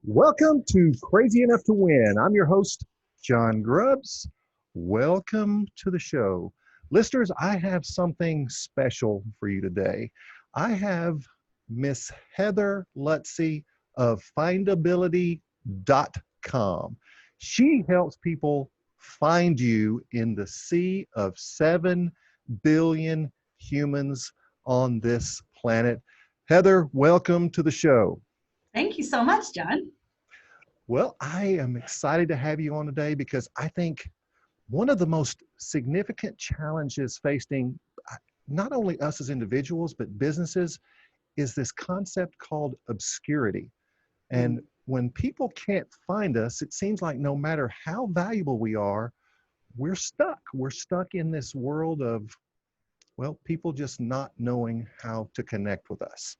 Welcome to Crazy Enough to Win. I'm your host, John Grubbs. Welcome to the show. Listeners, I have something special for you today. I have Miss Heather Lutze of findability.com. She helps people find you in the sea of 7 billion humans on this planet. Heather, welcome to the show. Thank you so much, John. Well, I am excited to have you on today because I think one of the most significant challenges facing not only us as individuals, but businesses is this concept called obscurity. And when people can't find us, it seems like no matter how valuable we are, we're stuck. We're stuck in this world of, well, people just not knowing how to connect with us.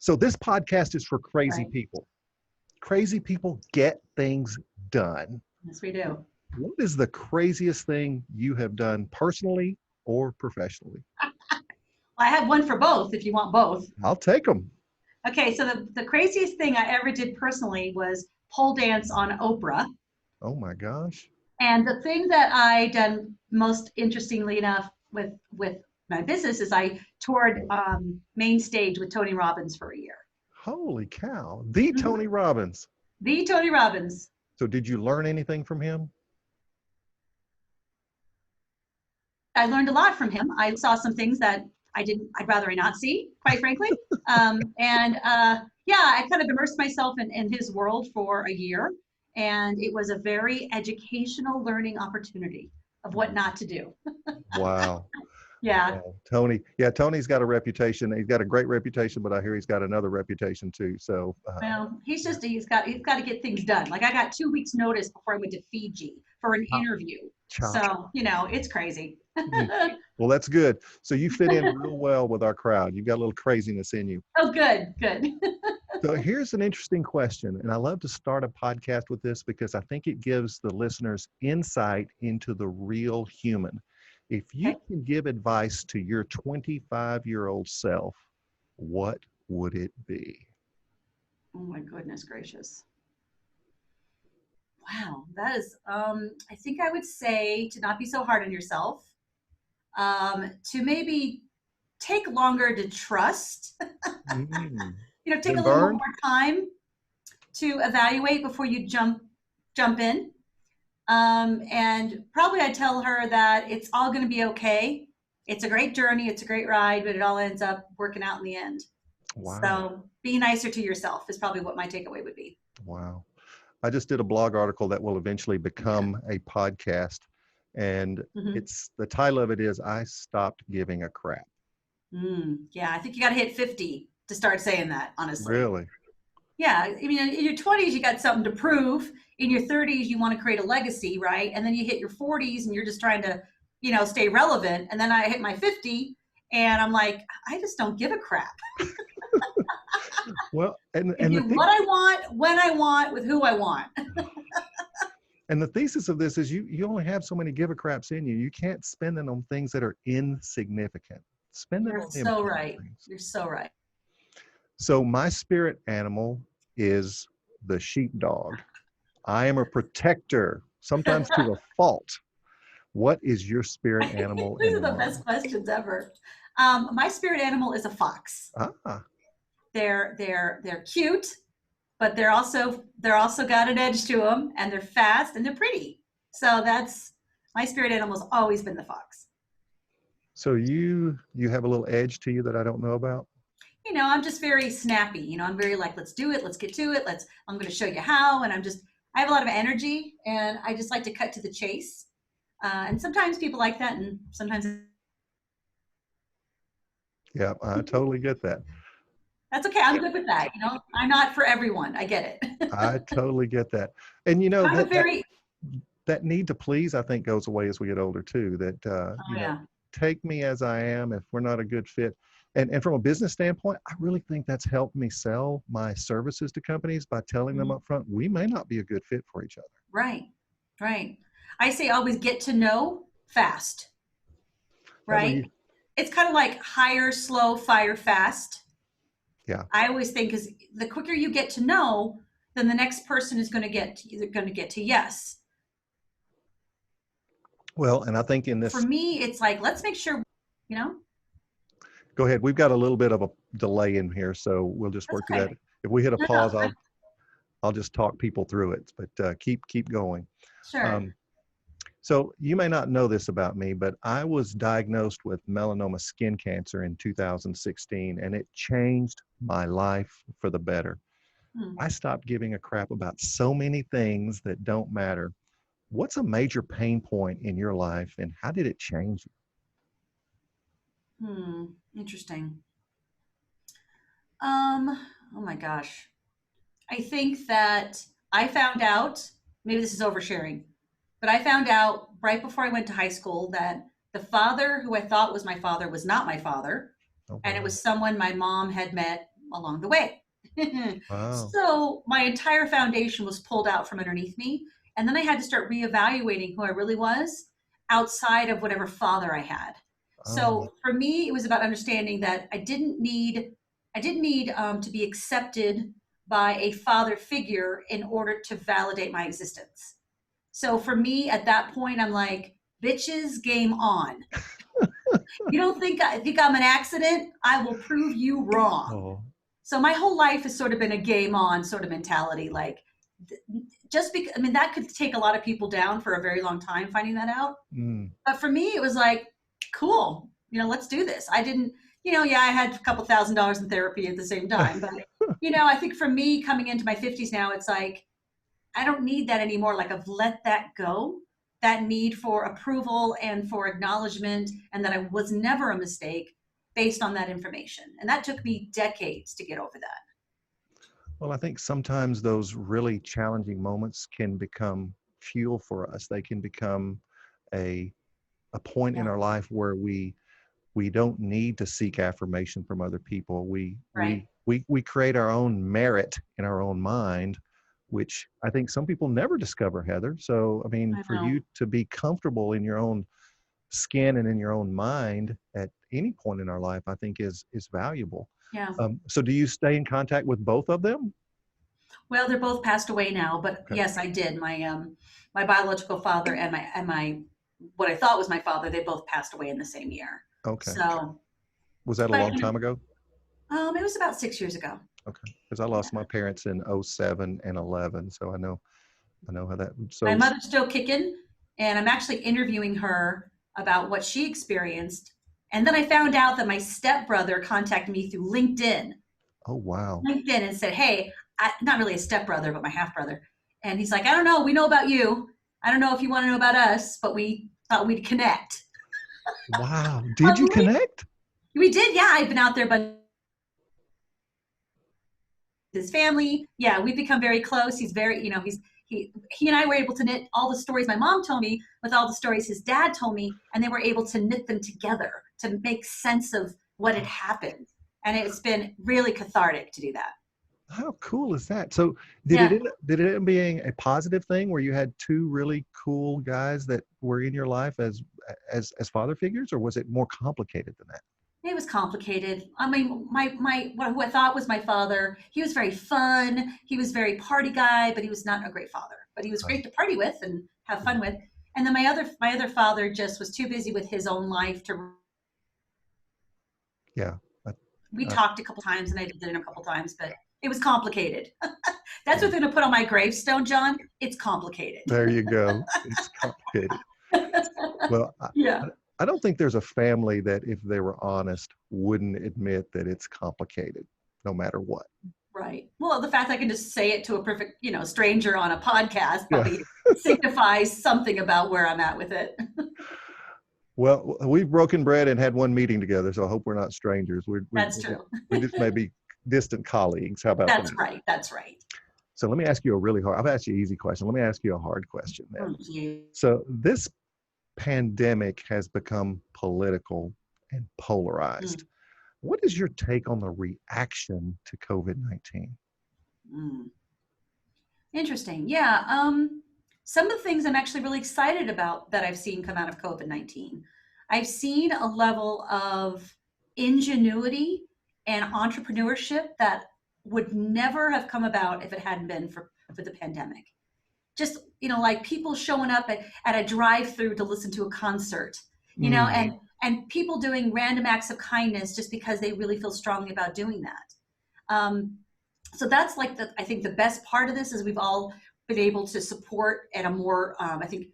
So this podcast is for crazy Right. people. Crazy people get things done. Yes, we do. What is the craziest thing you have done personally or professionally? I have one for both if you want both. I'll take them. Okay, so the craziest thing I ever did personally was pole dance on Oprah. Oh my gosh. And the thing that I done most interestingly enough with my business is I toured main stage with Tony Robbins for a year. Holy cow. The Tony Robbins. The Tony Robbins. So did you learn anything from him? I learned a lot from him. I saw some things that I'd rather I not see, quite frankly. Yeah, I kind of immersed myself in his world for a year. And it was a very educational learning opportunity of what not to do. Wow. Yeah. Wow. Tony. Yeah, Tony's got a reputation. He's got a great reputation, but I hear he's got another reputation too. So Well, he's got to get things done. Like I got 2 weeks notice before I went to Fiji for an interview. So, it's crazy. Well, that's good. So you fit in real well with our crowd. You've got a little craziness in you. Oh, good. So here's an interesting question, and I love to start a podcast with this because I think it gives the listeners insight into the real human. If you can give advice to your 25-year-old self, what would it be? Oh my goodness gracious. Wow, that is, I think I would say to not be so hard on yourself, to maybe take longer to trust, take a little more time to evaluate before you jump in. And probably I'd tell her that it's all going to be okay. It's a great journey. It's a great ride, but it all ends up working out in the end. Wow. So be nicer to yourself is probably what my takeaway would be. Wow. I just did a blog article that will eventually become a podcast. And it's the title of it is I Stopped Giving a Crap. Yeah, I think you got to hit 50 to start saying that, honestly. Really? Yeah, I mean, in your 20s, you got something to prove. In your 30s, you want to create a legacy, right? And then you hit your 40s and you're just trying to, stay relevant. And then I hit my 50 and I'm like, I just don't give a crap. Well, and do what I want, when I want, with who I want. And the thesis of this is you only have so many give a craps in you. You can't spend them on things that are insignificant. Spend them on the important things. You're so right. So my spirit animal is the sheepdog. I am a protector, sometimes to a fault. What is your spirit animal? These are the best questions ever. My spirit animal is a fox. They're cute, but they're also got an edge to them, and they're fast and they're pretty. So that's my spirit animal's always been the fox. So you have a little edge to you that I don't know about? I'm just very snappy. I'm very like, let's do it, let's get to it, I'm going to show you how, and I have a lot of energy, and I just like to cut to the chase. And sometimes people like that, and sometimes. Yeah, I totally get that. That's okay. I'm good with that. I'm not for everyone. I get it. I totally get that. And that need to please, I think, goes away as we get older too. That take me as I am. If we're not a good fit, and from a business standpoint, I really think that's helped me sell my services to companies by telling them up front, we may not be a good fit for each other. Right. I say always get to know fast. Right. It's kind of like hire slow, fire fast. Yeah. I always think is the quicker you get to know, then the next person is going to get to yes. Well, and I think in For this, me, it's like, let's make sure, you know, go ahead. We've got a little bit of a delay in here, so we'll just that's work through okay. that. If we hit a No, no, pause, I'll just talk people through it, but keep going. sure. Um, so you may not know this about me, but I was diagnosed with melanoma skin cancer in 2016, and it changed my life for the better. Hmm. I stopped giving a crap about so many things that don't matter. What's a major pain point in your life, and how did it change you? Interesting. Oh my gosh. I think that I found out, maybe this is oversharing, but I found out right before I went to high school that the father who I thought was my father was not my father. Oh, And it wow. was someone my mom had met along the way. Wow. So my entire foundation was pulled out from underneath me. And then I had to start reevaluating who I really was outside of whatever father I had. Oh, So for me, it was about understanding that I didn't need to be accepted by a father figure in order to validate my existence. So for me, at that point, I'm like, bitches, game on. You don't think I'm an accident? I will prove you wrong. oh, So my whole life has sort of been a game on sort of mentality. Like, just because, I mean, that could take a lot of people down for a very long time finding that out. mm, But for me, it was like, cool, let's do this. I didn't, yeah, I had a couple $1,000s in therapy at the same time. But, I think for me coming into my 50s now, it's like, I don't need that anymore. Like I've let that go, that need for approval and for acknowledgement, and that I was never a mistake based on that information. And that took me decades to get over that. well, I think sometimes those really challenging moments can become fuel for us. They can become a a point in Yeah. our life where we don't need to seek affirmation from other people. Right. We create our own merit in our own mind, which I think some people never discover, Heather. So, I mean, I for know. you to be comfortable in your own skin and in your own mind at any point in our life, I think is valuable. Yeah. So, do you stay in contact with both of them? Well, they're both passed away now, but Okay. yes, I did. My biological father and my what I thought was my father, they both passed away in the same year. Okay. So, Was that a but long time ago? it was about 6 years ago. Okay. Because I lost my parents in '07 and 11, so I know how that. My So, mother's still kicking, and I'm actually interviewing her about what she experienced. And then I found out that my stepbrother contacted me through oh wow. LinkedIn and said, "Hey, not really a stepbrother, but my half brother." And he's like, "I don't know. We know about you. I don't know if you want to know about us, but we thought we'd connect." Wow. Did you Link- connect? we did, yeah. I've been out there, but his family, yeah, we've become very close. He's very, he and I were able to knit all the stories my mom told me with all the stories his dad told me, and they were able to knit them together to make sense of what had happened. And it's been really cathartic to do that. How cool is that? So Yeah. did it end up being a positive thing where you had two really cool guys that were in your life as father figures, or was it more complicated than that? It was complicated. I mean, who I thought was my father, he was very fun. He was very party guy, but he was not a great father. But he was Uh, great to party with and have yeah, fun with. And then my other father just was too busy with his own life to. yeah. I, We I, talked a couple times, and I did dinner a couple times, but it was complicated. That's yeah. what they're gonna put on my gravestone, John. It's complicated. There you go. It's complicated. Well, Yeah. I don't think there's a family that, if they were honest, wouldn't admit that it's complicated, no matter what. Right. Well, the fact I can just say it to a perfect, stranger on a podcast Yeah. probably signifies something about where I'm at with it. Well, we've broken bread and had one meeting together, so I hope we're not strangers. That's true. We just may be distant colleagues. How about That's that? right. That's right. So let me ask you a really hard. I've asked you an easy question. Let me ask you a hard question Oh, then. gee. So this pandemic has become political and Mm, polarized. What is your take on the reaction to COVID-19? mm. Interesting. Yeah. Some of the things I'm actually really excited about that I've seen come out of COVID-19. I've seen a level of ingenuity and entrepreneurship that would never have come about if it hadn't been for the pandemic. Just, like people showing up at a drive-through to listen to a concert, Mm. and people doing random acts of kindness just because they really feel strongly about doing that. So that's like I think the best part of this is we've all been able to support at a more, I think,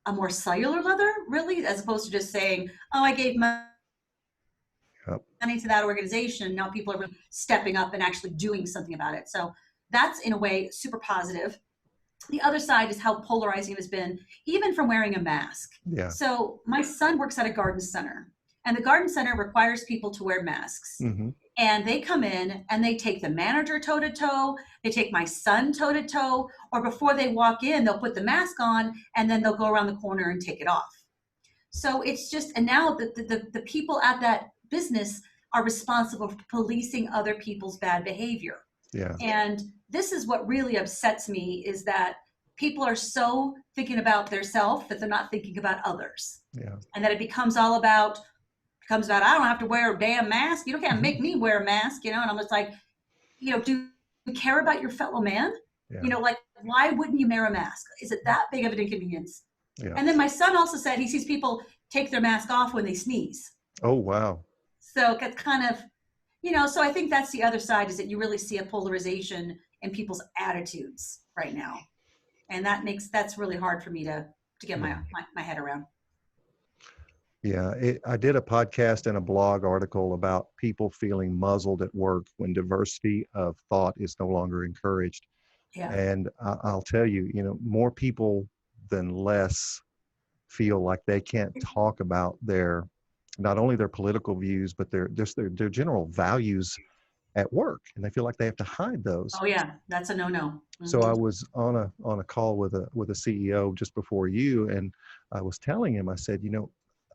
a more cellular level, really, as opposed to just saying, oh, I gave money Yep. to that organization. Now people are really stepping up and actually doing something about it. So that's in a way super positive. The other side is how polarizing it has been, even from wearing a mask. Yeah. So my son works at a garden center, and the garden center requires people to wear masks. Mm-hmm. And they come in and they take the manager toe to toe, they take my son toe to toe, or before they walk in, they'll put the mask on and then they'll go around the corner and take it off. So it's just, and now the people at that business are responsible for policing other people's bad behavior. Yeah. And this is what really upsets me, is that people are so thinking about their self that they're not thinking about others. Yeah. And that it becomes about, I don't have to wear a damn mask. You can't make me wear a mask, and I'm just like, do you care about your fellow man? Yeah. Like, why wouldn't you wear a mask? Is it that big of an inconvenience? Yeah. And then my son also said he sees people take their mask off when they sneeze. Oh, wow. So it's kind of, so I think that's the other side, is that you really see a polarization in people's attitudes right now. And that's really hard for me to get my head around. Yeah, I did a podcast and a blog article about people feeling muzzled at work when diversity of thought is no longer encouraged. Yeah. And I'll tell you, more people than less feel like they can't talk about not only their political views, but their general values at work, and they feel like they have to hide those. Oh yeah, that's a no-no. Mm-hmm. So I was on a call with a CEO just before you, and I was telling him, I said,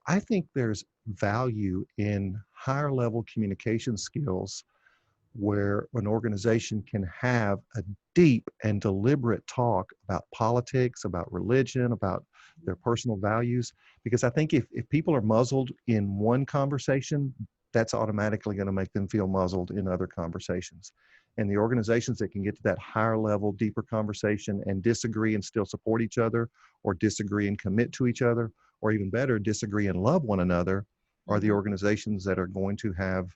I think there's value in higher level communication skills where an organization can have a deep and deliberate talk about politics, about religion, about their personal values. Because I think if people are muzzled in one conversation, that's automatically going to make them feel muzzled in other conversations. And the organizations that can get to that higher level, deeper conversation and disagree and still support each other, or disagree and commit to each other, or even better, disagree and love one another, are the organizations that are going to have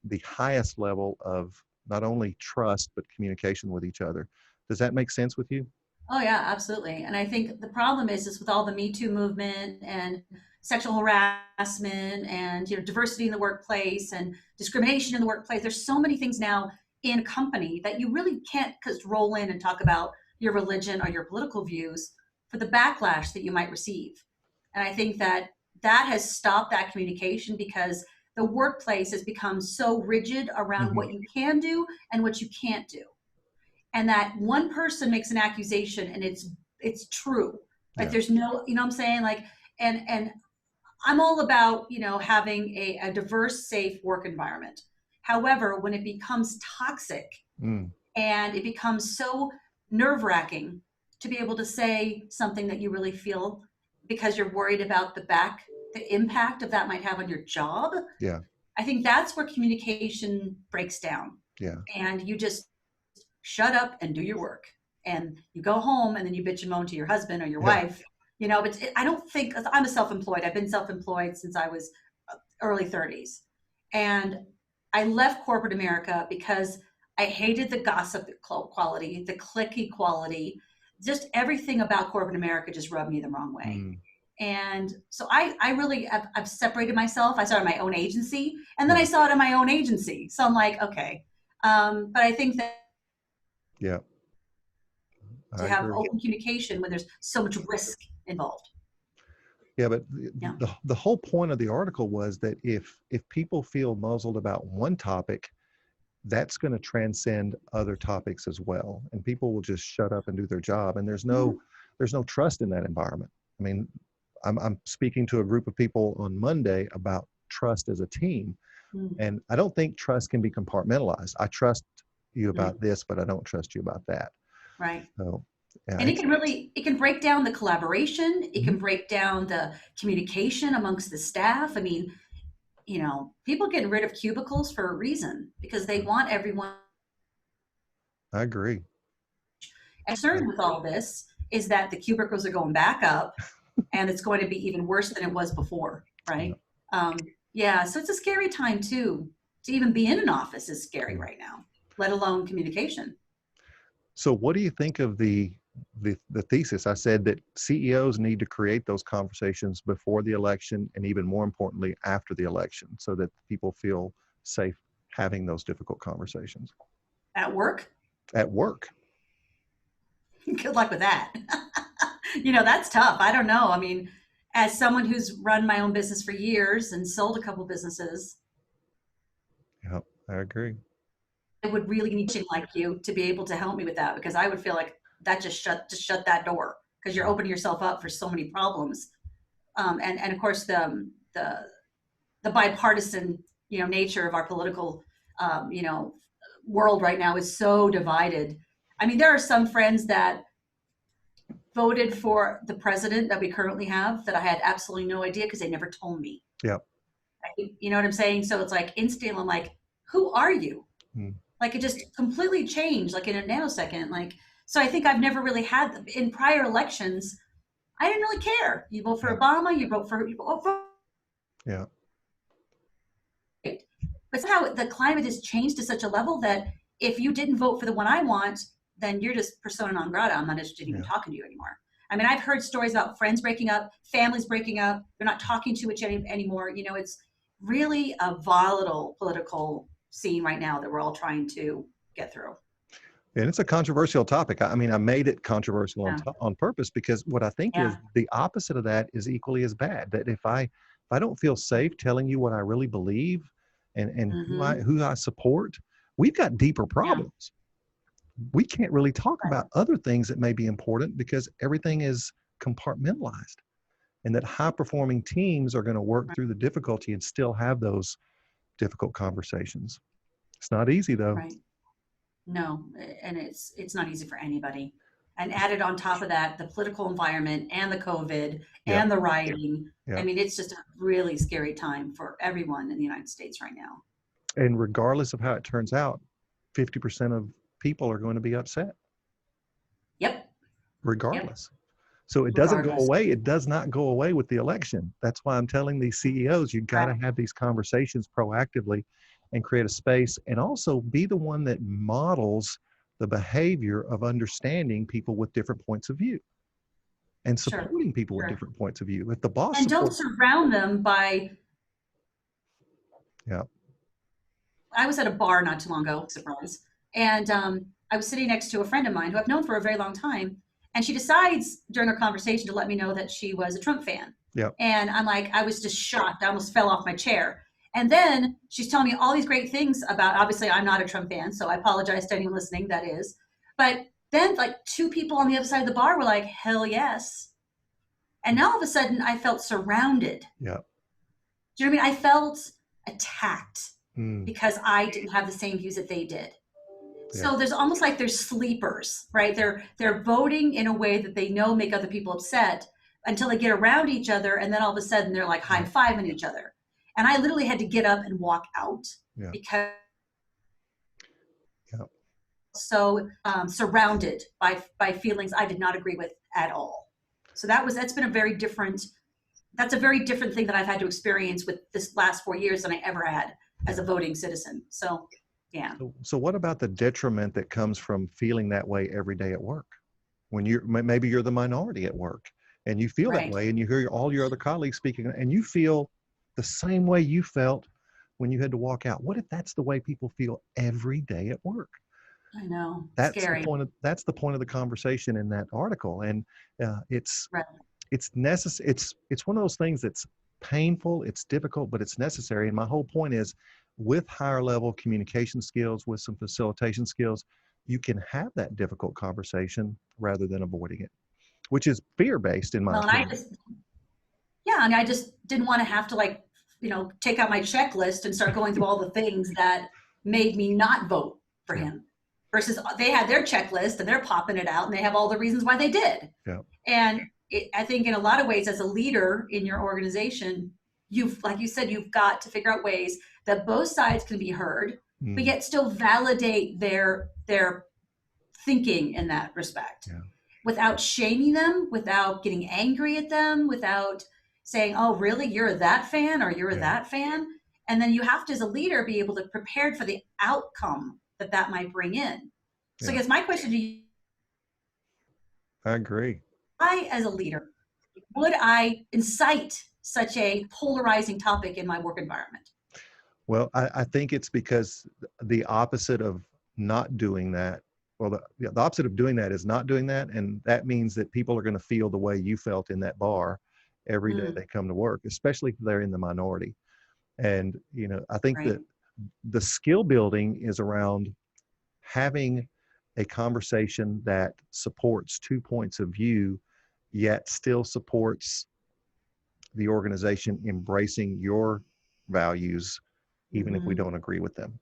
the highest level of not only trust, but communication with each other. Does that make sense with you? Oh yeah, absolutely. And I think the problem is with all the Me Too movement and sexual harassment and diversity in the workplace and discrimination in the workplace. There's so many things now in a company that you really can't just roll in and talk about your religion or your political views for the backlash that you might receive. And I think that has stopped that communication, because the workplace has become so rigid around what you can do and what you can't do. And that one person makes an accusation and it's true. Like there's no, what I'm saying? Like, and I'm all about, having a diverse, safe work environment. However, when it becomes toxic and it becomes so nerve-wracking to be able to say something that you really feel because you're worried about the impact of that might have on your job. Yeah. I think that's where communication breaks down. Yeah. And you just shut up and do your work. And you go home and then you bitch and moan to your husband or your wife. But I don't think, I'm a self-employed. I've been self-employed since I was early 30s. And I left corporate America because I hated the gossip quality, the cliquey quality, just everything about corporate America just rubbed me the wrong way. And so I really, I've separated myself. I started my own agency, and then I saw it in my own agency. So I'm like, okay. But I think that to have open communication when there's so much risk involved. Yeah, but the whole point of the article was that if people feel muzzled about one topic, that's going to transcend other topics as well, and people will just shut up and do their job, and there's no trust in that environment. I mean, I'm speaking to a group of people on Monday about trust as a team, and I don't think trust can be compartmentalized. I trust you about this, but I don't trust you about that. Right. So, and it can break down the collaboration. It can break down the communication amongst the staff. I mean, people getting rid of cubicles for a reason, because they want everyone I agree. Concern with all this is that the cubicles are going back up and it's going to be even worse than it was before, Yeah. right? Um, yeah, so it's a scary time too. To even be in an office is scary Yeah. right now, let alone communication. So what do you think of the thesis? I said that CEOs need to create those conversations before the election and even more importantly after the election so that people feel safe having those difficult conversations At work, at work. good luck with that. That's tough. I don't know. I mean, as someone who's run my own business for years and sold a couple businesses, Yeah, I agree. I would really need to like you to be able to help me with that because I would feel like that just shut that door because you're Yeah. opening yourself up for so many problems. And of course the bipartisan nature of our political world right now is so divided. I mean, there are some friends that voted for the president that we currently have that I had absolutely no idea because they never told me. Yeah. You know what I'm saying? So it's like instantly I'm like, who are you? Mm. Like it just completely changed like in a nanosecond. Like, so I think I've never really had in prior elections. I didn't really care. You vote for Yeah. Obama, you vote for Yeah. but somehow the climate has changed to such a level that if you didn't vote for the one I want, then you're just persona non grata. I'm not interested in even Yeah. talking to you anymore. I mean, I've heard stories about friends breaking up, families breaking up. They're not talking to each other anymore. It's really a volatile political scene right now that we're all trying to get through. And it's a controversial topic. I mean, I made it controversial Yeah. on purpose because what I think is Yeah. the opposite of that is equally as bad. That if I don't feel safe telling you what I really believe and Mm-hmm. who I support, we've got deeper Yeah. problems. We can't really talk Right. about other things that may be important because everything is compartmentalized. And that high performing teams are going to work Right. through the difficulty and still have those difficult conversations. It's not easy though. Right. No, and it's not easy for anybody. And added on top of that, the political environment and the COVID Yeah. and the rioting. I Yeah. mean, it's just a really scary time for everyone in the United States right now. And regardless of how it turns out, 50% of people are going to be upset Yep. Yep. regardless. So it doesn't go Regardless. away. It does not go away with the election. That's why I'm telling these CEOs, you've got Right. to have these conversations proactively and create a space and also be the one that models the behavior of understanding people with different points of view and Sure. supporting people with Sure. different points of view. If the boss And don't supports, surround them by. yeah, I was at a bar not too long ago, surprise, and I was sitting next to a friend of mine who I've known for a very long time, and she decides during our conversation to let me know that she was a Trump fan. yeah, And I'm like, I was just shocked. I almost fell off my chair. And then she's telling me all these great things about, obviously, I'm not a Trump fan, so I apologize to anyone listening, that is. But then, like, two people on the other side of the bar were like, hell yes. And now all of a sudden, I felt surrounded. yeah, Do you know what I mean? I felt attacked mm, because I didn't have the same views that they did. yeah, So there's almost like there's sleepers, right? They're voting in a way that they know make other people upset until they get around each other, and then all of a sudden they're like high fiving each other. And I literally had to get up and walk out yeah, because yeah. so surrounded by feelings I did not agree with at all. So that's been a very different. That's a very different thing that I've had to experience with this last 4 years than I ever had as a voting citizen. So, yeah. So what about the detriment that comes from feeling that way every day at work? When maybe you're the minority at work and you feel that Right. way and you hear all your other colleagues speaking and you feel the same way you felt when you had to walk out. What if that's the way people feel every day at work? I know. That's the Scary. that's the point of the conversation in that article. And Right. it's necessary. It's one of those things that's painful, it's difficult, but it's necessary. And my whole point is with higher level communication skills, with some facilitation skills, you can have that difficult conversation rather than avoiding it, which is fear-based in my Well, and opinion. I just didn't want to have to take out my checklist and start going through all the things that made me not vote for Yeah. him versus they had their checklist and they're popping it out and they have all the reasons why they did. Yeah. And I think in a lot of ways, as a leader in your organization, like you said, you've got to figure out ways that both sides can be heard, but Mm, yet still validate their thinking in that respect, Yeah. without shaming them, without getting angry at them, without saying, oh, really, you're that fan or you're Yeah. that fan. And then you have to, as a leader, be able to prepare for the outcome that might bring in. So I Yeah. guess my question to you, I agree. I, as a leader, would I incite such a polarizing topic in my work environment? Well, I think it's because the opposite of not doing that, well, the opposite of doing that is not doing that. And that means that people are going to feel the way you felt in that bar every day Mm, they come to work, especially if they're in the minority. And, I think right. that the skill building is around having a conversation that supports two points of view, yet still supports the organization embracing your values, even if we Mm-hmm. don't agree with them.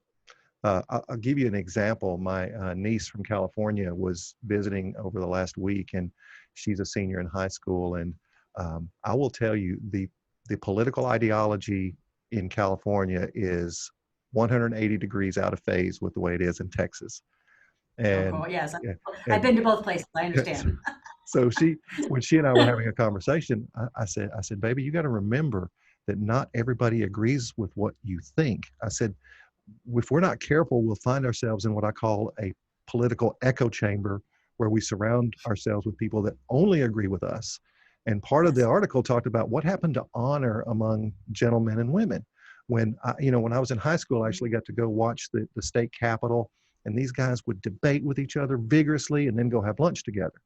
I'll give you an example. My niece from California was visiting over the last week, and she's a senior in high school. And I will tell you, the political ideology in California is 180 degrees out of phase with the way it is in Texas. Oh, And cool. Yes. yeah, I've and been to both places. I yes. understand. So when she and I were having a conversation, I said, baby, you got to remember that not everybody agrees with what you think. I said, if we're not careful, we'll find ourselves in what I call a political echo chamber, where we surround ourselves with people that only agree with us. And part of the Yes. article talked about what happened to honor among gentlemen and women. When I was in high school, I actually got to go watch the state capitol, and these guys would debate with each other vigorously and then go have lunch together.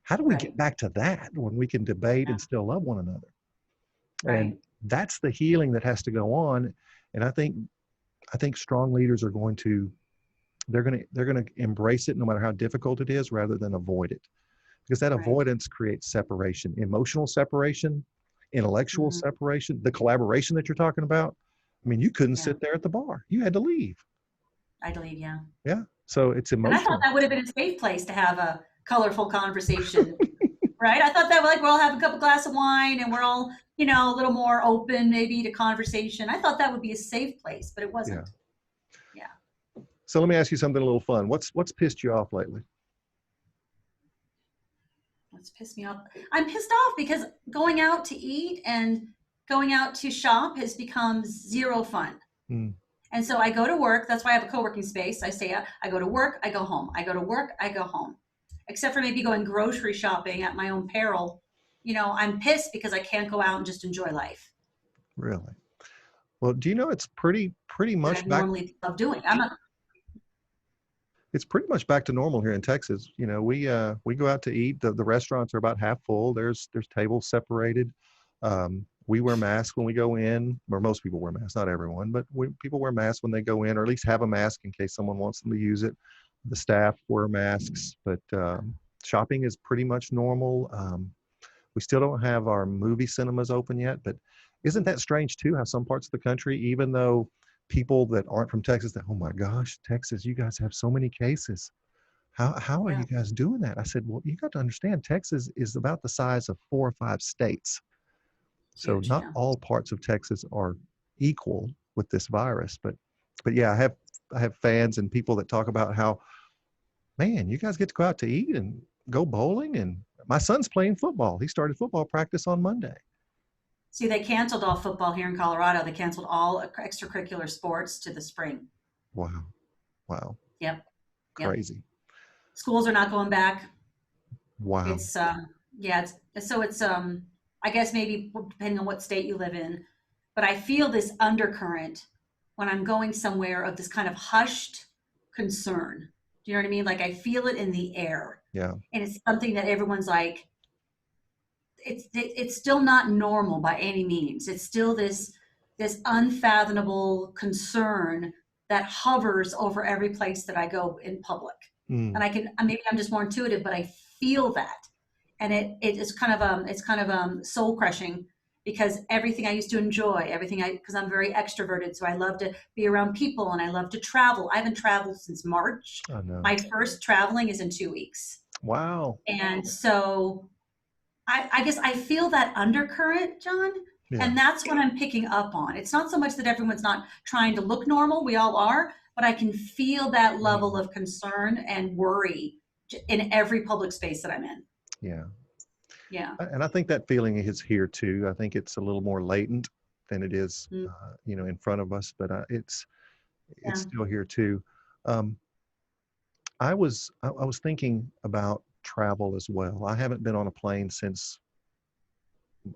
How do we get Right. back to that when we can debate Yeah. and still love one another? And Right. that's the healing that has to go on. And I think strong leaders are going to they're going to embrace it no matter how difficult it is, rather than avoid it, because that Right. avoidance creates separation, emotional separation, intellectual Mm-hmm. separation, the collaboration that you're talking about. I mean, you couldn't Yeah. sit there at the bar, you had to leave. I believe, yeah. Yeah, so it's And I thought emotional. that would have been a safe place to have a colorful conversation, right? I thought that like we'll all have a couple glass of wine and we're all, a little more open maybe to conversation. I thought that would be a safe place, but it Yeah. wasn't. Yeah. So let me ask you something a little fun. What's pissed you off lately? That's pissed me off. I'm pissed off because going out to eat and going out to shop has become zero fun. Hmm. And so I go to work. That's why I have a co-working space. I say I go to work, I go home. I go to work, I go home. Except for maybe going grocery shopping at my own peril. I'm pissed because I can't go out and just enjoy life Really? Well, do you know it's pretty that much I back normally love doing. I'm a it's pretty much back to normal here in Texas. We go out to eat. The restaurants are about half full. There's tables separated. We wear masks when we go in, or most people wear masks, not everyone, but people wear masks when they go in, or at least have a mask in case someone wants them to use it. The staff wear masks, but shopping is pretty much normal. We still don't have our movie cinemas open yet, but isn't that strange too? How some parts of the country, even though people that aren't from Texas, that, oh my gosh, Texas, you guys have so many cases. How are yeah, you guys doing that? I said, well, you got to understand, Texas is about the size of 4 or 5 states. So huge. not Yeah. all parts of Texas are equal with this virus. But yeah, I have fans and people that talk about how, man, you guys get to go out to eat and go bowling. And my son's playing football. He started football practice on Monday. See, they canceled all football here in Colorado. They canceled all extracurricular sports to the spring. Wow. Wow. Yep. Yep. Crazy. Schools are not going back. Wow. It's yeah, it's I guess maybe depending on what state you live in, but I feel this undercurrent when I'm going somewhere of this kind of hushed concern. Do you know what I mean? Like I feel it in the air. Yeah. And it's something that everyone's like it's still not normal by any means. It's still this unfathomable concern that hovers over every place that I go in public. Mm. And maybe I'm just more intuitive, but I feel that, and it's kind of soul crushing because everything I used to enjoy, because I'm very extroverted, so I love to be around people and I love to travel. I haven't traveled since March. I know. My first traveling is in 2 weeks, Wow. and so I guess I feel that undercurrent, John, Yeah. and that's what I'm picking up on. It's not so much that everyone's not trying to look normal, we all are, but I can feel that level Mm. of concern and worry in every public space that I'm in. Yeah. Yeah. And I think that feeling is here too. I think it's a little more latent than it is, Mm, in front of us, but it's yeah. still here too. Um, I was thinking about travel as well. I haven't been on a plane since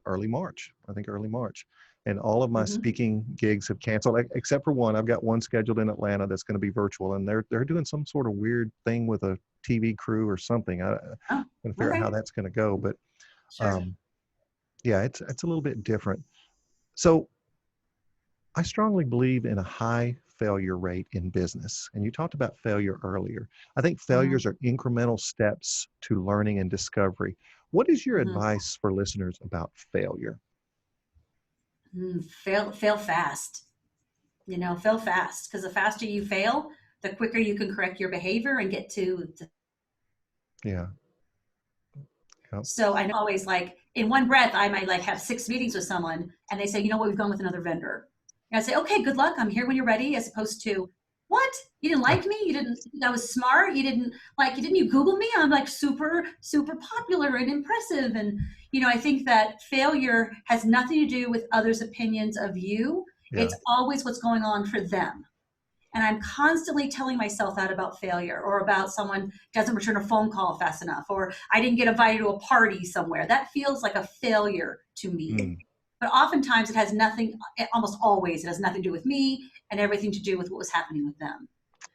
early March. I think early March, and all of my Mm-hmm. speaking gigs have canceled, except for one. I've got one scheduled in Atlanta that's going to be virtual, and they're doing some sort of weird thing with a TV crew or something. I'm Oh, going to figure out okay. how that's going to go, but Sure. um, yeah, it's a little bit different. So I strongly believe in a high failure rate in business. And you talked about failure earlier. I think Mm-hmm. failures are incremental steps to learning and discovery. What is your Mm-hmm. advice for listeners about failure? Fail fast. Fail fast, because the faster you fail, the quicker you can correct your behavior and get to the. Yeah. Yep. So I know always, like, in one breath, I might like have 6 meetings with someone and they say, you know what, we've gone with another vendor. And I say, okay, good luck. I'm here when you're ready, as opposed to, what? You didn't like me? You didn't think I was smart? Didn't you Google me? I'm like super, super popular and impressive. And, I think that failure has nothing to do with others' opinions of you. Yeah. It's always what's going on for them. And I'm constantly telling myself that about failure, or about someone doesn't return a phone call fast enough, or I didn't get invited to a party somewhere. That feels like a failure to me. Mm, But oftentimes it has nothing, almost always, it has nothing to do with me and everything to do with what was happening with them.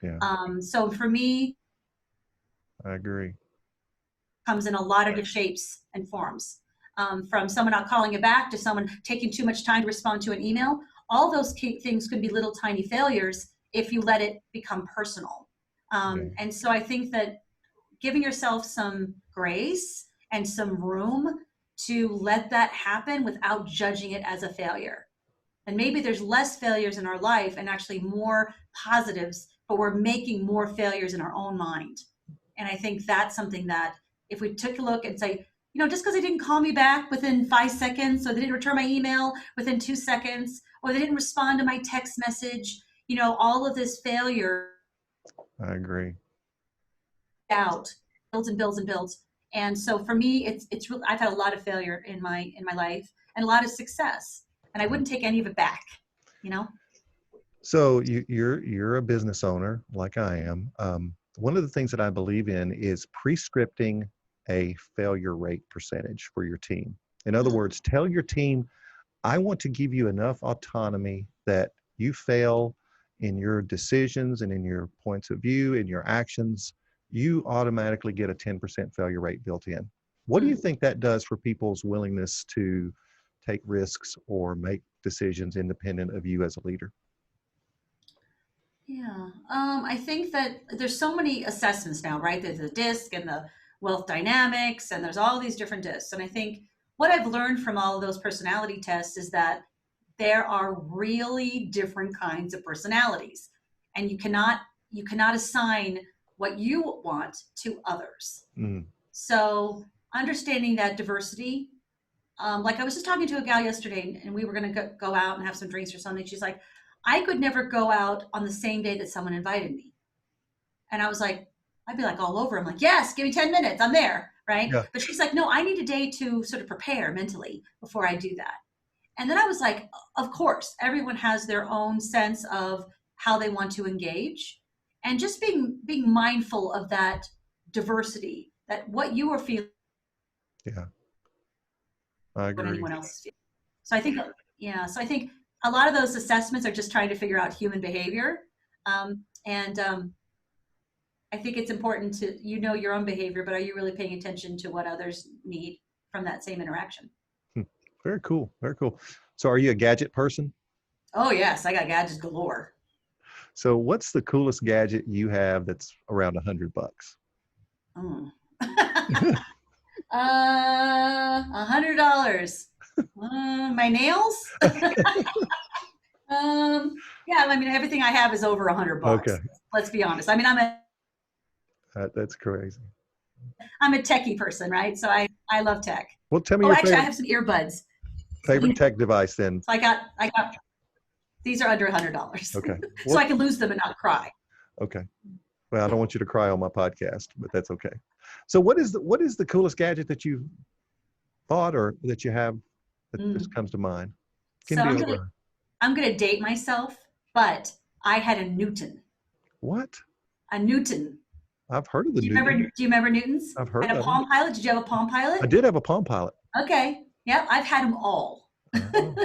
yeah, So for me, I agree. comes in a lot of different shapes and forms. From someone not calling you back to someone taking too much time to respond to an email. All those things could be little tiny failures if you let it become personal. Yeah. And so I think that giving yourself some grace and some room to let that happen without judging it as a failure. And maybe there's less failures in our life and actually more positives, but we're making more failures in our own mind. And I think that's something that, if we took a look and say, just because they didn't call me back within 5 seconds, or they didn't return my email within 2 seconds, or they didn't respond to my text message, all of this failure I agree. out builds and builds and builds. And so for me, it's really, I've had a lot of failure in my life and a lot of success, and I Yeah. wouldn't take any of it back. You know. So you're a business owner like I am. One of the things that I believe in is prescripting a failure rate percentage for your team. In other words, tell your team, I want to give you enough autonomy that you fail in your decisions and in your points of view, in your actions, you automatically get a 10% failure rate built in. What do you think that does for people's willingness to take risks or make decisions independent of you as a leader? Yeah. I think that there's so many assessments now, right? There's the DISC and the wealth dynamics, and there's all these different DISCs. And I think what I've learned from all of those personality tests is that there are really different kinds of personalities, and you cannot assign what you want to others. Mm, So understanding that diversity, like I was just talking to a gal yesterday, and we were going to go out and have some drinks or something. She's like, I could never go out on the same day that someone invited me. And I was like, I'd be like all over. I'm like, yes, give me 10 minutes. I'm there. Right. yeah, But she's like, no, I need a day to sort of prepare mentally before I do that. And then I was like, of course, everyone has their own sense of how they want to engage, and just being mindful of that diversity, that what you are feeling, yeah, I what agree. anyone else is feeling. So I think, yeah, so I think a lot of those assessments are just trying to figure out human behavior. And I think it's important to, your own behavior, but are you really paying attention to what others need from that same interaction? Hmm. Very cool. Very cool. So are you a gadget person? Oh yes, I got gadgets galore. So what's the coolest gadget you have that's around $100? Mm. $100. My nails. Yeah, I mean, everything I have is over Okay, $100. Let's be honest. I mean, that's crazy. I'm a techie person, right? So I love tech. Well, tell me Oh, your actually, I favorite have some earbuds. favorite tech device then. So I got these are under $100, Okay. so Well, I can lose them and not cry. okay. Well, I don't want you to cry on my podcast, but that's okay. So what is the coolest gadget that you bought or that you have that just Mm. comes to mind? Can So be over. I'm gonna date myself, but I had a Newton. What? A Newton. I've heard of the Do you remember? Newton. Do you remember Newtons? I've And heard a of them. Palm Pilot? Did you have a Palm I Pilot? did have a Palm Pilot. Okay. Yeah, I've had them all. Oh,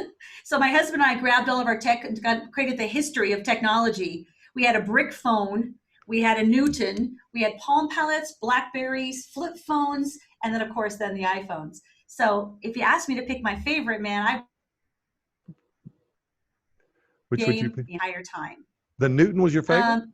So my husband and I grabbed all of our tech and created the history of technology. We had a brick phone, we had a Newton, we had Palm Pilots, Blackberries, flip phones, and then of course then the iPhones. So if you ask me to pick my favorite, man, I which would you game pick? the entire time. The Newton was your favorite?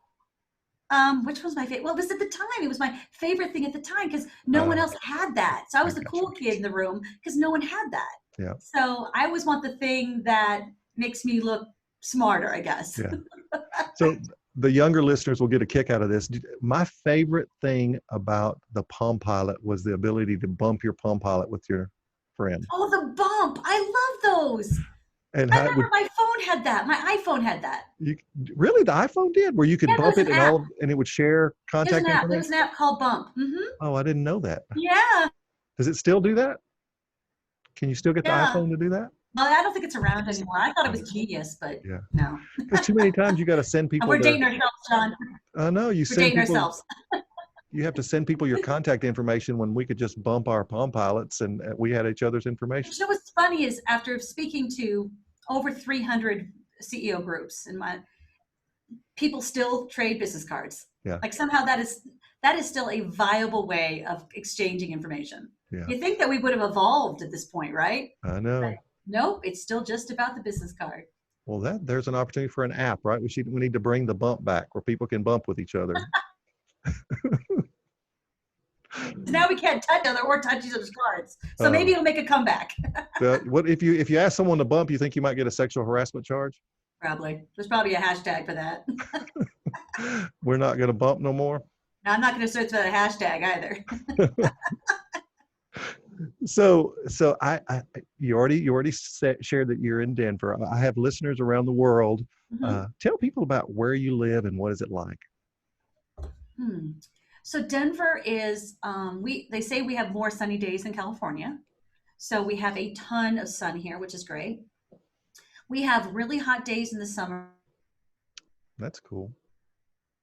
Um, which was my favorite? Well, it was at the time. It was my favorite thing at the time because no one Uh, else had that. So I I was the got you. cool kid in the room because no one had that. Yeah, So I always want the thing that makes me look smarter, I guess. yeah. So the younger listeners will get a kick out of this. My favorite thing about the Palm Pilot was the ability to bump your Palm Pilot with your friend. Oh, the bump. I love those. And I how it would remember my phone had that. My iPhone had that. you really the iPhone did where you could Yeah, there bump was it an and app. all and it would share There's an contact app. There was information? an app called Bump. Oh, I didn't know that. Yeah, Does it still do that? Can you still get the yeah. iPhone to do that? Well, I don't think it's around anymore. I thought it was genius, but Yeah. no. Because too many times you got to send And people we're their dating ourselves, John. no, you We're send dating people ourselves. you have to send people your contact information when we could just bump our Palm Pilots and we had each other's information. You know what's funny is after speaking to over 300 CEO groups, and my people still trade business cards. Yeah. Like somehow that is still a viable way of exchanging information. Yeah. You think that we would have evolved at this point, right? I know. But nope, it's still just about the business card. Well, there's an opportunity for an app, right? We need to bring the bump back where people can bump with each other. Now we can't touch each other or touch each other's cards. So maybe it'll make a comeback. What if you ask someone to bump, you think you might get a sexual harassment charge? Probably. There's probably a hashtag for that. We're not going to bump no more. Now, I'm not going to search for that hashtag either. So you already shared that you're in Denver. I have listeners around the world. Mm-hmm. Tell people about where you live and what is it like. So Denver is they say we have more sunny days than California. So we have a ton of sun here, which is great. We have really hot days in the summer. That's cool.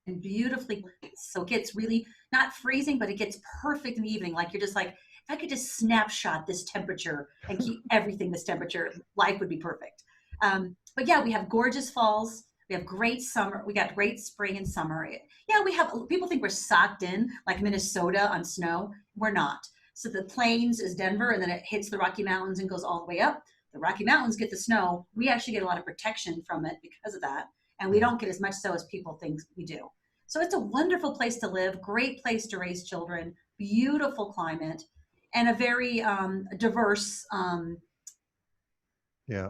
And beautifully, so it gets really not freezing, but it gets perfect in the evening. Like you're just like, if I could just snapshot this temperature and keep everything this temperature, life would be perfect. But yeah, we have gorgeous falls. We have great summer. We got great spring and summer. Yeah, we have, people think we're socked in like Minnesota on snow. We're not. So the plains is Denver, and then it hits the Rocky Mountains and goes all the way up. The Rocky Mountains get the snow. We actually get a lot of protection from it because of that. And we don't get as much so as people think we do. So it's a wonderful place to live, great place to raise children, beautiful climate, and a very diverse. Yeah.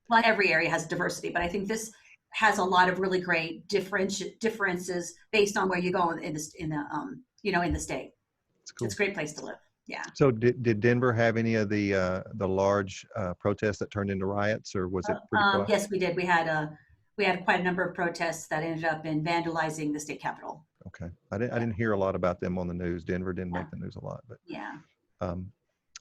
Well, every area has diversity, but I think this has a lot of really great differences based on where you go in the state. It's cool. It's a great place to live. Yeah. So did Denver have any of the large protests that turned into riots, or was it pretty quiet? Yes, we did. We had quite a number of protests that ended up in vandalizing the state capitol. Okay, I didn't hear a lot about them on the news. Denver didn't make the news a lot, but yeah.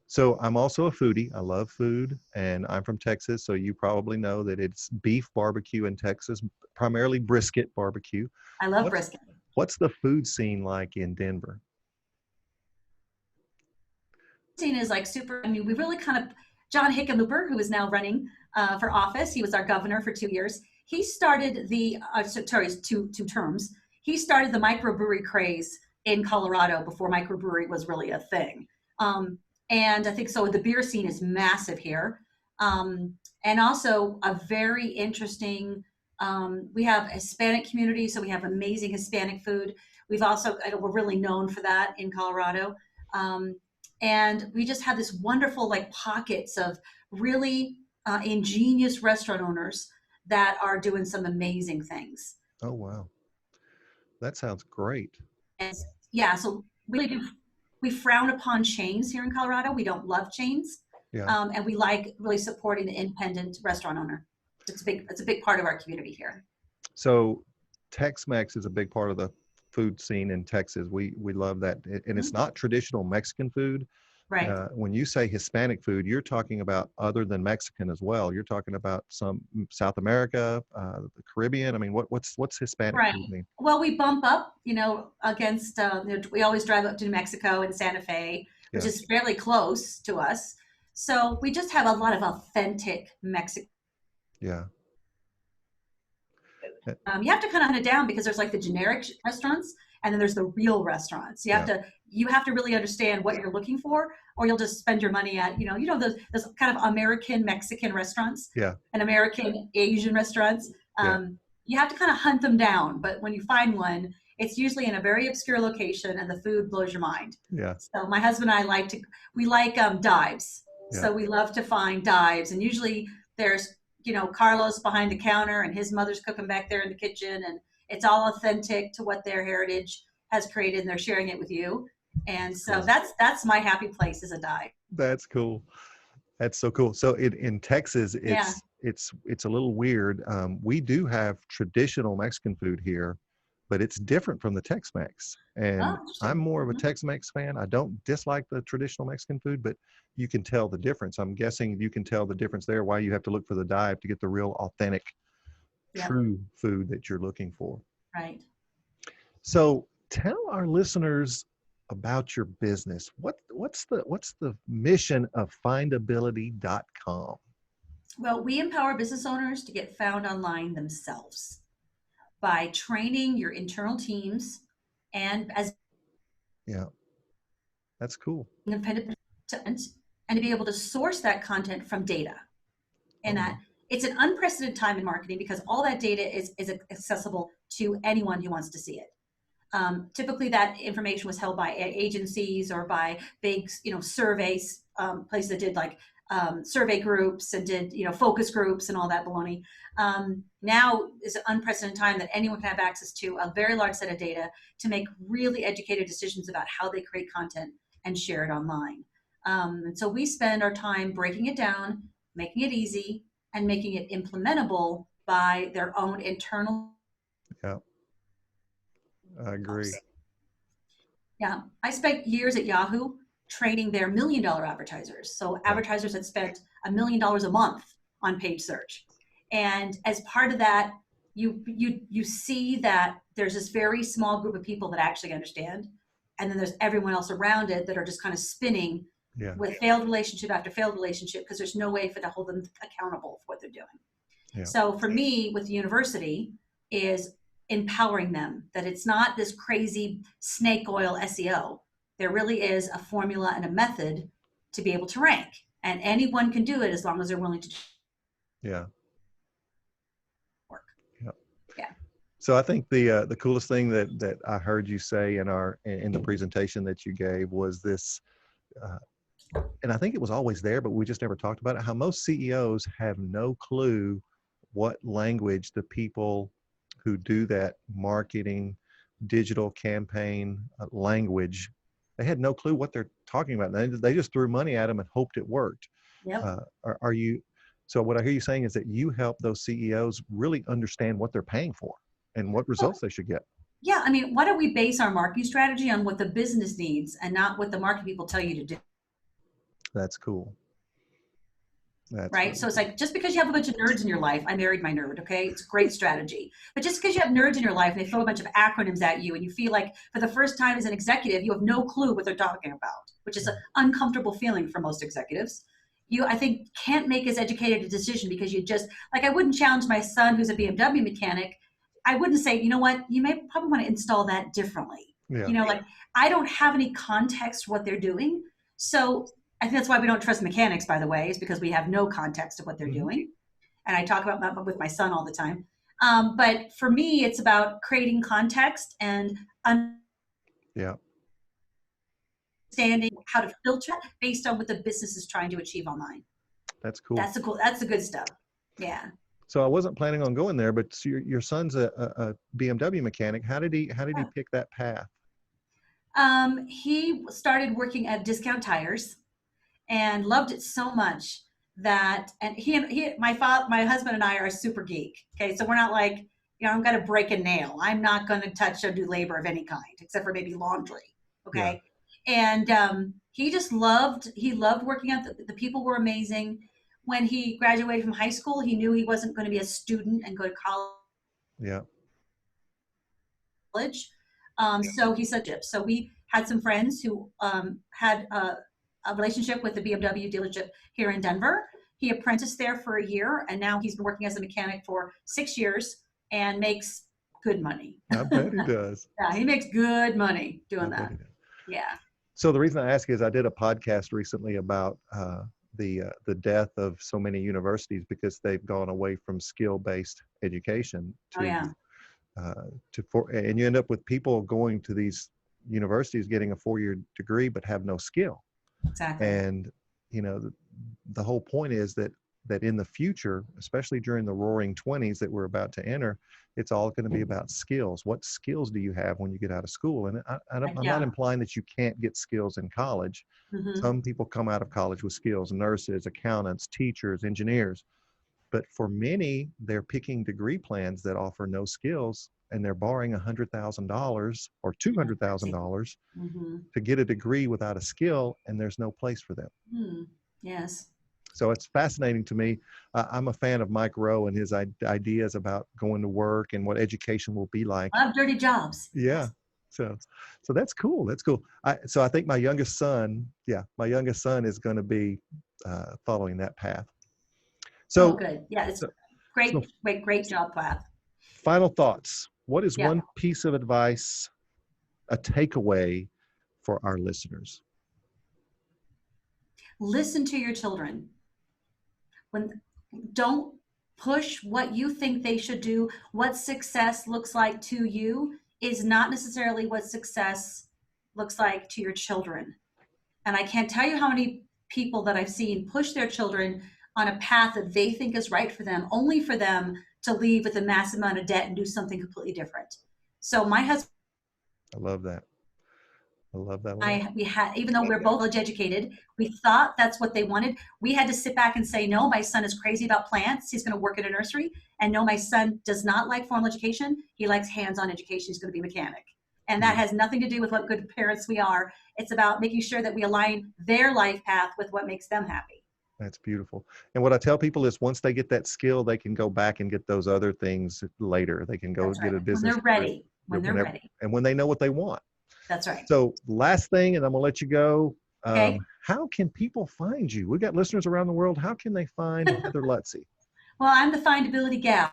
So I'm also a foodie. I love food, and I'm from Texas, so you probably know that it's beef barbecue in Texas, primarily brisket barbecue. I love brisket. What's the food scene like in Denver? Scene is like super. I mean, we really kind of John Hickenlooper, who is now running for office. He was our governor for 2 years. He started two terms. He started the microbrewery craze in Colorado before microbrewery was really a thing. And I think so. The beer scene is massive here, and also a very interesting. We have a Hispanic community, so we have amazing Hispanic food. We're really known for that in Colorado. And we just have this wonderful like pockets of really ingenious restaurant owners that are doing some amazing things. Oh, wow. That sounds great. And yeah, so we frown upon chains here in Colorado. We don't love chains. Yeah. And we like really supporting the independent restaurant owner. It's a big part of our community here. So Tex Mex is a big part of the food scene in Texas. We love that, and it's Mhm. not traditional Mexican food. Right. When you say Hispanic food, you're talking about other than Mexican as well. You're talking about some South America, the Caribbean. I mean, what's Hispanic Right. food mean? Well, we bump up, against, we always drive up to New Mexico and Santa Fe, which Yeah, is fairly close to us. So we just have a lot of authentic Mexican. yeah, uh, You have to kind of hunt it down because there's like the generic restaurants and then there's the real restaurants. yeah, You have to really understand what you're looking for, or you'll just spend your money at those kind of American Mexican restaurants yeah, and American Asian restaurants. yeah, You have to kind of hunt them down, but when you find one, it's usually in a very obscure location and the food blows your mind. yeah, So my husband and I we like dives. yeah. So we love to find dives, and usually there's Carlos behind the counter and his mother's cooking back there in the kitchen, and it's all authentic to what their heritage has created, and they're sharing it with you. And so Cool. that's my happy place, is a dive. That's cool. That's so cool. So in Texas, Yeah. it's a little weird. We do have traditional Mexican food here, but it's different from the Tex-Mex. Oh, And I'm interesting. more of a Mhm. Tex-Mex fan. I don't dislike the traditional Mexican food, but you can tell the difference. I'm guessing you can tell the difference there, why you have to look for the dive to get the real authentic, Yep. true food that you're looking for. Right. So tell our listeners about your business. What's the mission of findability.com? Well, we empower business owners to get found online themselves by training your internal teams and as Yeah, that's cool. independent and to be able to source that content from data. And Oh, that it's an unprecedented time in marketing because all that data is accessible to anyone who wants to see it. Typically, that information was held by agencies or by big, surveys, places that did like survey groups and did, focus groups and all that baloney. Now is an unprecedented time that anyone can have access to a very large set of data to make really educated decisions about how they create content and share it online. And so we spend our time breaking it down, making it easy, and making it implementable by their own internal. yeah, I agree. Yeah, I spent years at Yahoo training their $1 million advertisers. So Yeah, advertisers that spent $1 million a month on paid search. And as part of that, you see that there's this very small group of people that actually understand, and then there's everyone else around it that are just kind of spinning yeah, with failed relationship after failed relationship because there's no way for to hold them accountable for what they're doing. yeah, So for me, with the university, is empowering them that it's not this crazy snake oil SEO. There really is a formula and a method to be able to rank, and anyone can do it as long as they're willing to yeah, work. yeah. Yeah. So I think the coolest thing that I heard you say in the presentation that you gave was this, uh, and I think it was always there, but we just never talked about it. How most CEOs have no clue what language the people who do that marketing, digital campaign language, they had no clue what they're talking about. They just threw money at them and hoped it worked. Yep. Are you? So what I hear you saying is that you help those CEOs really understand what they're paying for and what Well, results they should get. yeah. I mean, why don't we base our marketing strategy on what the business needs and not what the marketing people tell you to do? That's cool. That's Right? really So it's cool. like, just because you have a bunch of nerds in your life, I married my nerd, okay? It's a great strategy. But just because you have nerds in your life and they throw a bunch of acronyms at you and you feel like for the first time as an executive, you have no clue what they're talking about, which is an uncomfortable feeling for most executives. You, I think, can't make as educated a decision because you just, like, I wouldn't challenge my son who's a BMW mechanic. I wouldn't say, you know what, you may probably want to install that differently. Yeah. Like, I don't have any context what they're doing. So I think that's why we don't trust mechanics, by the way, is because we have no context of what they're Mm-hmm. doing. And I talk about that with my son all the time. But for me, it's about creating context and Yeah. understanding how to filter based on what the business is trying to achieve online. That's cool. That's the good stuff. Yeah. So I wasn't planning on going there, but so your son's a BMW mechanic. How did he pick that path? He started working at Discount Tires and loved it so much that, and my husband and I are a super geek. Okay. So we're not like I'm going to break a nail. I'm not going to touch or do labor of any kind, except for maybe laundry. Yeah. Okay. And he loved working out. The people were amazing. When he graduated from high school, he knew he wasn't going to be a student and go to Yeah. college. So he said, so we had some friends who had a relationship with the BMW dealership here in Denver. He apprenticed there for a year, and now he's been working as a mechanic for 6 years and makes good money. I bet he does. Yeah, he makes good money I doing bet that. he does. Yeah. So the reason I ask is I did a podcast recently about the death of so many universities because they've gone away from skill-based education Oh, yeah. and you end up with people going to these universities getting a 4-year degree but have no skill. Exactly. And the whole point is that in the future, especially during the roaring 20s that we're about to enter, it's all going to be about skills. What skills do you have when you get out of school? And I'm not implying that you can't get skills in college. Mm-hmm. Some people come out of college with skills: nurses, accountants, teachers, engineers. But for many, they're picking degree plans that offer no skills, and they're borrowing $100,000 or $200,000 Mm-hmm. to get a degree without a skill, and there's no place for them. Yes. So it's fascinating to me. I'm a fan of Mike Rowe and his ideas about going to work and what education will be like. I love dirty jobs. Yeah. So that's cool. That's cool. So I think my youngest son is going to be following that path. So good. Yeah, it's great job path. Final thoughts. What is one piece of advice, a takeaway for our listeners? Listen to your children. Don't push what you think they should do. What success looks like to you is not necessarily what success looks like to your children. And I can't tell you how many people that I've seen push their children on a path that they think is right for them, only for them to leave with a massive amount of debt and do something completely different. So my husband, I love that. I love that. We had, even though we're both college educated, we thought that's what they wanted. We had to sit back and say, no, my son is crazy about plants. He's going to work at a nursery. And no, my son does not like formal education. He likes hands-on education. He's going to be a mechanic. And that has nothing to do with what good parents we are. It's about making sure that we align their life path with what makes them happy. That's beautiful. And what I tell people is once they get that skill, they can go back and get those other things later. They can go get a business. When they're ready. When they're ready. And when they know what they want. That's right. So last thing, and I'm going to let you go. Okay. How can people find you? We've got listeners around the world. How can they find Heather Lutze? Well, I'm the findability gal.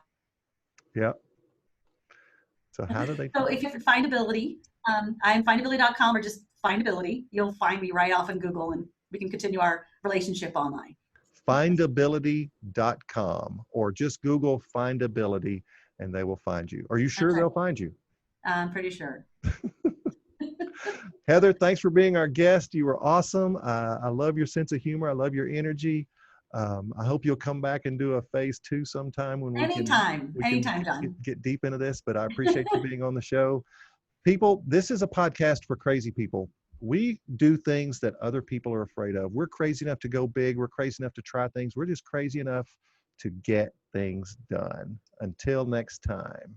Yeah. So how do they? So if you have findability, I'm findability.com or just findability. You'll find me right off in Google and we can continue our relationship online. Findability.com or just Google findability and they will find you. Are you sure they'll find you? I'm pretty sure. Heather, thanks for being our guest. You were awesome. I love your sense of humor. I love your energy. I hope you'll come back and do a phase 2 sometime when anytime, John. Get deep into this, but I appreciate you being on the show. People, this is a podcast for crazy people. We do things that other people are afraid of. We're crazy enough to go big. We're crazy enough to try things. We're just crazy enough to get things done. Until next time.